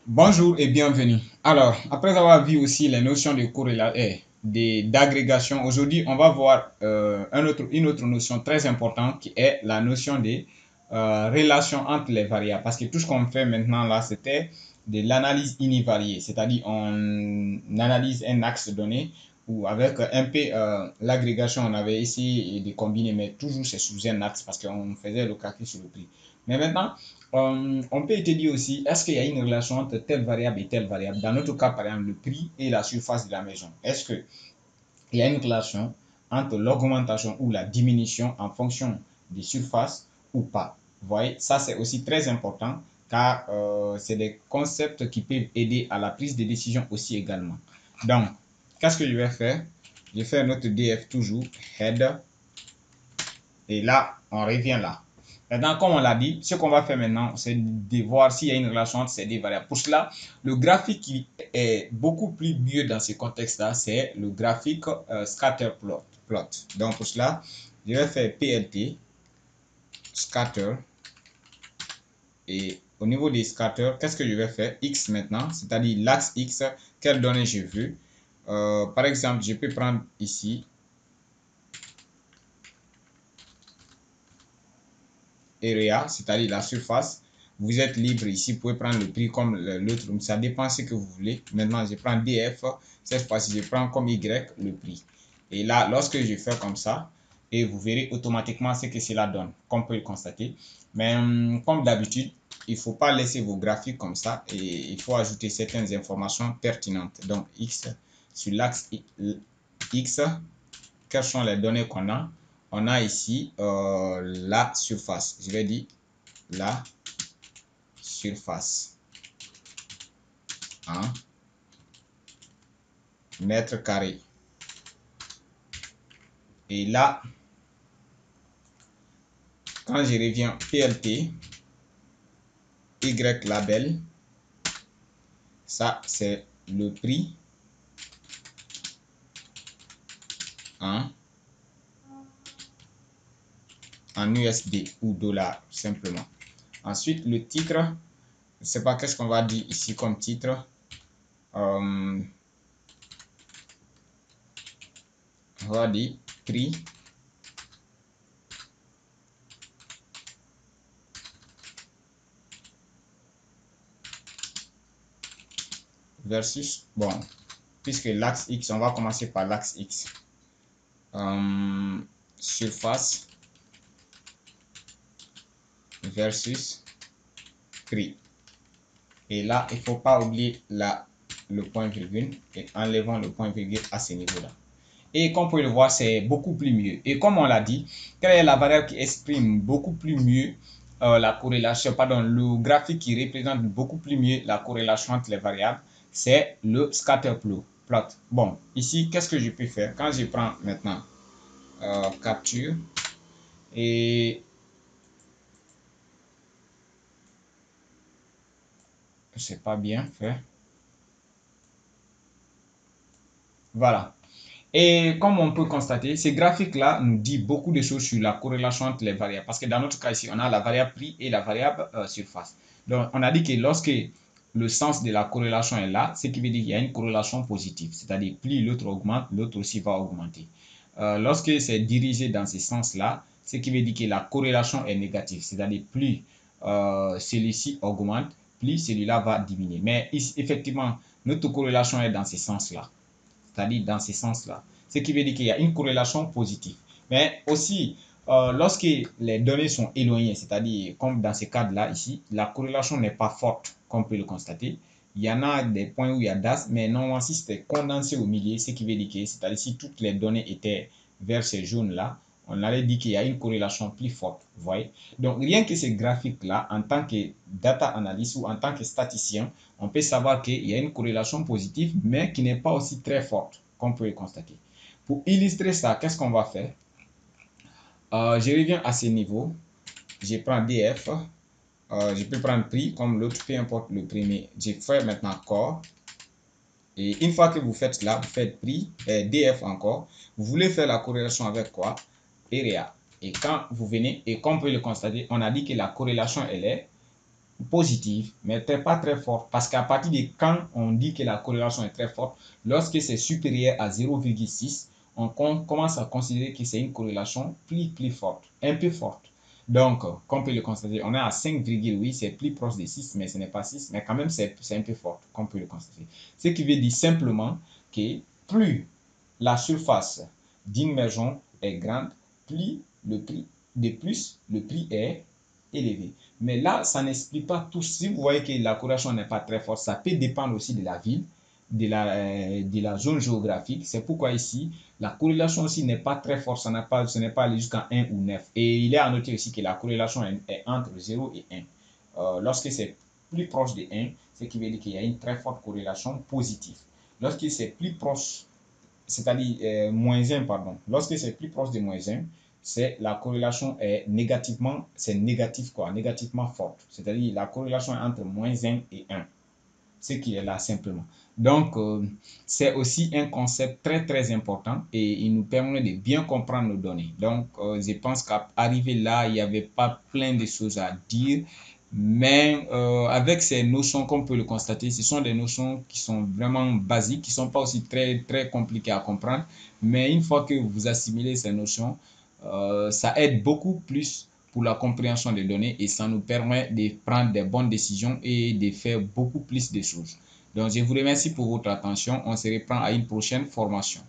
Bonjour et bienvenue. Alors, après avoir vu aussi les notions de corrélation, d'agrégation, aujourd'hui, on va voir une autre notion très importante qui est la notion de relation entre les variables. Parce que tout ce qu'on fait maintenant là, c'était de l'analyse univariée, c'est-à-dire on analyse un axe donné ou avec un peu l'agrégation, on avait essayé de combiner, mais toujours c'est sous un axe parce qu'on faisait le calcul sur le prix. Mais maintenant, on peut te dire aussi, est-ce qu'il y a une relation entre telle variable et telle variable? Dans notre cas, par exemple, le prix et la surface de la maison. Est-ce qu'il y a une relation entre l'augmentation ou la diminution en fonction des surfaces ou pas? Vous voyez, ça c'est aussi très important car c'est des concepts qui peuvent aider à la prise de décision aussi également. Donc, qu'est-ce que je vais faire? Je vais faire notre DF toujours, head, et là, on revient là. Maintenant, comme on l'a dit, ce qu'on va faire maintenant, c'est de voir s'il y a une relation entre ces deux variables. Pour cela, le graphique qui est beaucoup plus mieux dans ce contexte-là, c'est le graphique scatter plot. Donc, pour cela, je vais faire PLT, scatter, et au niveau des scatter, qu'est-ce que je vais faire? X maintenant, c'est-à-dire l'axe X, quelle donnée je veux. Par exemple, je peux prendre ici area, c'est-à-dire la surface. Vous êtes libre ici, vous pouvez prendre le prix comme l'autre, ça dépend ce que vous voulez. Maintenant, je prends DF, cette fois-ci, je prends comme Y le prix. Et là, lorsque je fais comme ça, et vous verrez automatiquement ce que cela donne, comme on peut le constater. Mais comme d'habitude, il ne faut pas laisser vos graphiques comme ça et il faut ajouter certaines informations pertinentes. Donc, X, sur l'axe X, quelles sont les données qu'on a? On a ici la surface. Je vais dire la surface en mètres carrés. Et là, quand je reviens PLT, Y label, ça c'est le prix en USD ou dollars simplement. Ensuite, le titre, je ne sais pas qu'est-ce qu'on va dire ici comme titre. On va dire prix versus, bon, puisque l'axe X, on va commencer par l'axe X. Surface versus prix. Et là, il ne faut pas oublier le point virgule et enlevant le point virgule à ce niveau-là. Et comme vous pouvez le voir, c'est beaucoup plus mieux. Et comme on l'a dit, quelle est la variable qui exprime beaucoup plus mieux la corrélation, pardon, le graphique qui représente beaucoup plus mieux la corrélation entre les variables, c'est le scatter plot. Bon, ici, qu'est-ce que je peux faire? Quand je prends maintenant capture et c'est pas bien fait. Voilà. Et comme on peut constater, ces graphiques-là nous disent beaucoup de choses sur la corrélation entre les variables. Parce que dans notre cas ici, on a la variable prix et la variable surface. Donc, on a dit que lorsque le sens de la corrélation est là, ce qui veut dire qu'il y a une corrélation positive. C'est-à-dire, plus l'autre augmente, l'autre aussi va augmenter. Lorsque c'est dirigé dans ce sens-là, ce qui veut dire que la corrélation est négative. C'est-à-dire, plus celui-ci augmente, plus celui-là va diminuer. Mais ici, effectivement, notre corrélation est dans ce sens-là, c'est-à-dire dans ce sens-là. Ce qui veut dire qu'il y a une corrélation positive. Mais aussi, lorsque les données sont éloignées, c'est-à-dire comme dans ce cadre-là ici, la corrélation n'est pas forte, comme on peut le constater. Il y en a des points où il y a DAS, mais normalement, si c'était condensé au milieu, ce qui veut dire que, c'est-à-dire si toutes les données étaient vers ces jaunes-là, on allait dire qu'il y a une corrélation plus forte. Vous voyez? Donc, rien que ces graphiques-là, en tant que data analyst ou en tant que statisticien, on peut savoir qu'il y a une corrélation positive, mais qui n'est pas aussi très forte, comme on peut le constater. Pour illustrer ça, qu'est-ce qu'on va faire? Je reviens à ce niveau. Je prends DF. Je peux prendre prix comme l'autre, peu importe le premier. Je fais maintenant corps. Et une fois que vous faites cela, vous faites prix, DF encore. Vous voulez faire la corrélation avec quoi? Area. Et quand vous venez, et comme vous pouvez le constater, on a dit que la corrélation, elle est positive, mais pas très forte, parce qu'à partir de quand on dit que la corrélation est très forte, lorsque c'est supérieur à 0,6, on commence à considérer que c'est une corrélation plus forte, un peu forte. Donc, comme on peut le constater, on est à 5,8, c'est plus proche de 6, mais ce n'est pas 6, mais quand même c'est un peu fort, comme on peut le constater. Ce qui veut dire simplement que plus la surface d'immersion est grande, plus le prix est élevé. Mais là, ça n'explique pas tout. Si vous voyez que la corrélation n'est pas très forte, ça peut dépendre aussi de la ville, de la zone géographique. C'est pourquoi ici, la corrélation aussi n'est pas très forte. Ce n'est pas allé jusqu'à 1 ou 9. Et il est à noter aussi que la corrélation est entre 0 et 1. Lorsque c'est plus proche de 1, ce qui veut dire qu'il y a une très forte corrélation positive. Lorsque c'est plus proche, c'est-à-dire moins 1, pardon. Lorsque c'est plus proche de moins 1, c'est la corrélation est négativement, c'est négatif quoi, négativement forte. C'est-à-dire la corrélation est entre moins 1 et 1, ce qui est là simplement. Donc, c'est aussi un concept très important et il nous permet de bien comprendre nos données. Donc, je pense qu'à arriver là, il n'y avait pas plein de choses à dire. Mais avec ces notions, comme on peut le constater, ce sont des notions qui sont vraiment basiques, qui ne sont pas aussi très compliquées à comprendre. Mais une fois que vous assimilez ces notions, ça aide beaucoup plus pour la compréhension des données et ça nous permet de prendre des bonnes décisions et de faire beaucoup plus de choses. Donc, je vous remercie pour votre attention. On se reprend à une prochaine formation.